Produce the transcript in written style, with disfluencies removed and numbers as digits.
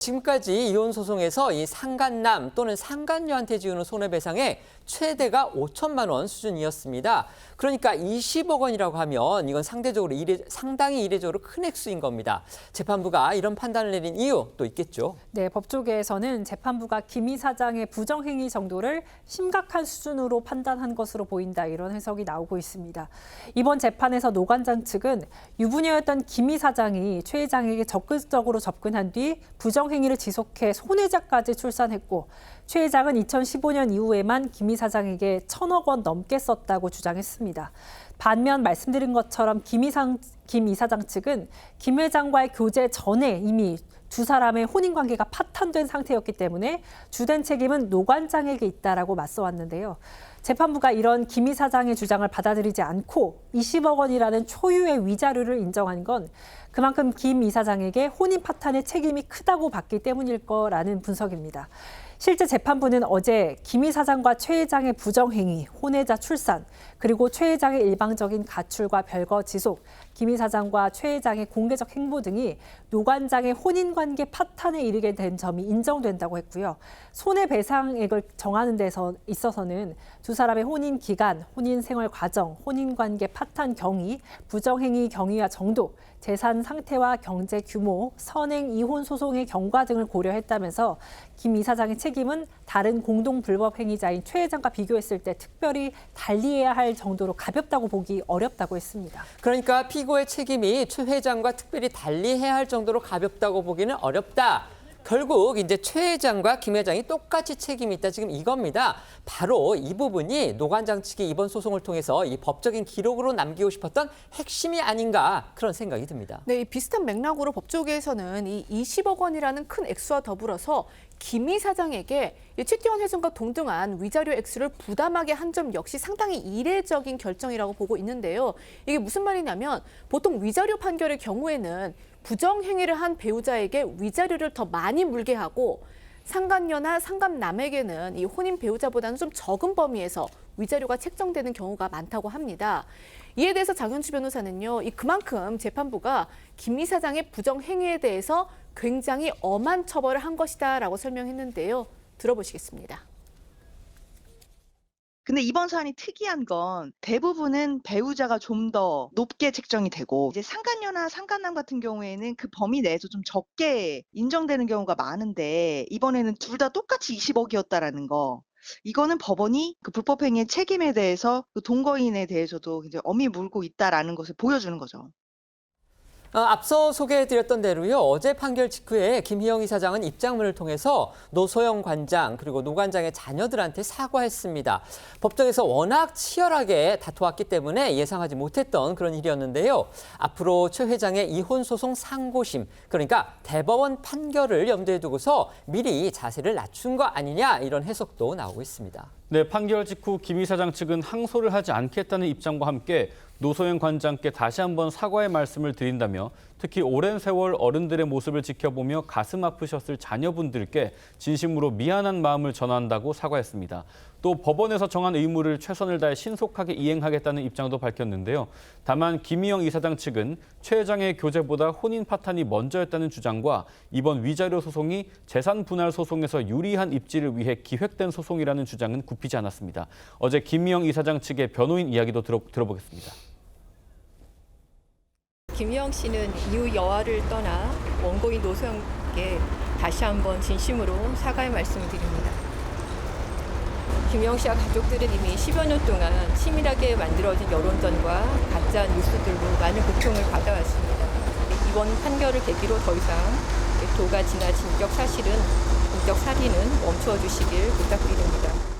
지금까지 이혼 소송에서 이 상간남 또는 상간녀한테 지우는 손해배상의 최대가 5천만 원 수준이었습니다. 그러니까 20억 원이라고 하면 이건 상당히 이례적으로 큰 액수인 겁니다. 재판부가 이런 판단을 내린 이유 또 있겠죠. 네, 법조계에서는 재판부가 김 이 사장의 부정행위 정도를 심각한 수준으로 판단한 것으로 보인다, 이런 해석이 나오고 있습니다. 이번 재판에서 노관장 측은 유부녀였던 김 이 사장이 최 회장에게 적극적으로 접근한 뒤 부정행위를 지속해 손해자까지 출산했고, 최 회장은 2015년 이후에만 김 이 사장에게 1,000억 원 넘게 썼다고 주장했습니다. 반면 말씀드린 것처럼 김 이 사장 측은 김 회장과의 교제 전에 이미 두 사람의 혼인관계가 파탄된 상태였기 때문에 주된 책임은 노관장에게 있다라고 맞서왔는데요. 재판부가 이런 김 이 사장의 주장을 받아들이지 않고 20억 원이라는 초유의 위자료를 인정한 건 그만큼 김 이 사장에게 혼인 파탄의 책임이 크다고 봤기 때문일 거라는 분석입니다. 실제 재판부는 어제 김 이 사장과 최 회장의 부정행위, 혼외자 출산, 그리고 최 회장의 일방적인 가출과 별거 지속, 김 이 사장과 최 회장의 공개적 행보 등이 노관장의 혼인관계 파탄에 이르게 된 점이 인정된다고 했고요. 손해배상액을 정하는 데 있어서는 두 사람의 혼인 기간, 혼인 생활 과정, 혼인관계 파탄 경위, 부정행위 경위와 정도, 재산 상태와 경제 규모, 선행 이혼 소송의 경과 등을 고려했다면서 김 이 사장의 책임은 다른 공동 불법 행위자인 최 회장과 비교했을 때 특별히 달리해야 할 정도로 가볍다고 보기 어렵다고 했습니다. 그러니까 피고의 책임이 최 회장과 특별히 달리해야 할 정도로 가볍다고 보기는 어렵다. 결국 이제 최 회장과 김 회장이 똑같이 책임이 있다, 지금 이겁니다. 바로 이 부분이 노관장 측이 이번 소송을 통해서 이 법적인 기록으로 남기고 싶었던 핵심이 아닌가, 그런 생각이 듭니다. 네, 비슷한 맥락으로 법조계에서는 이 20억 원이라는 큰 액수와 더불어서 김 이 사장에게 최태원 회장과 동등한 위자료 액수를 부담하게 한 점 역시 상당히 이례적인 결정이라고 보고 있는데요. 이게 무슨 말이냐면 보통 위자료 판결의 경우에는 부정행위를 한 배우자에게 위자료를 더 많이 물게 하고 상간녀나 상간남에게는 이 혼인 배우자보다는 좀 적은 범위에서 위자료가 책정되는 경우가 많다고 합니다. 이에 대해서 장현주 변호사는요, 그만큼 재판부가 김 이 사장의 부정행위에 대해서 굉장히 엄한 처벌을 한 것이다라고 설명했는데요. 들어보시겠습니다. 근데 이번 사안이 특이한 건 대부분은 배우자가 좀 더 높게 책정이 되고, 이제 상간녀나 상간남 같은 경우에는 그 범위 내에서 좀 적게 인정되는 경우가 많은데, 이번에는 둘 다 똑같이 20억이었다라는 거. 이거는 법원이 그 불법행위의 책임에 대해서 그 동거인에 대해서도 이제 엄히 물고 있다라는 것을 보여주는 거죠. 앞서 소개해드렸던 대로요, 어제 판결 직후에 김희영 이사장은 입장문을 통해서 노소영 관장 그리고 노 관장의 자녀들한테 사과했습니다. 법정에서 워낙 치열하게 다투었기 때문에 예상하지 못했던 그런 일이었는데요. 앞으로 최 회장의 이혼 소송 상고심, 그러니까 대법원 판결을 염두에 두고서 미리 자세를 낮춘 거 아니냐, 이런 해석도 나오고 있습니다. 네, 판결 직후 김 이 사장 측은 항소를 하지 않겠다는 입장과 함께 노소영 관장께 다시 한번 사과의 말씀을 드린다며 특히 오랜 세월 어른들의 모습을 지켜보며 가슴 아프셨을 자녀분들께 진심으로 미안한 마음을 전한다고 사과했습니다. 또 법원에서 정한 의무를 최선을 다해 신속하게 이행하겠다는 입장도 밝혔는데요. 다만 김희영 이사장 측은 최 회장의 교제보다 혼인 파탄이 먼저였다는 주장과 이번 위자료 소송이 재산 분할 소송에서 유리한 입지를 위해 기획된 소송이라는 주장은 굽히지 않았습니다. 어제 김희영 이사장 측의 변호인 이야기도 들어보겠습니다. 김희영 씨는 이후 여아를 떠나 원고인 노소영께 다시 한번 진심으로 사과의 말씀을 드립니다. 김희영 씨와 가족들은 이미 10여 년 동안 치밀하게 만들어진 여론전과 가짜 뉴스들로 많은 고통을 받아왔습니다. 이번 판결을 계기로 더 이상 도가 지나친 인격 살인은 멈춰 주시길 부탁드립니다.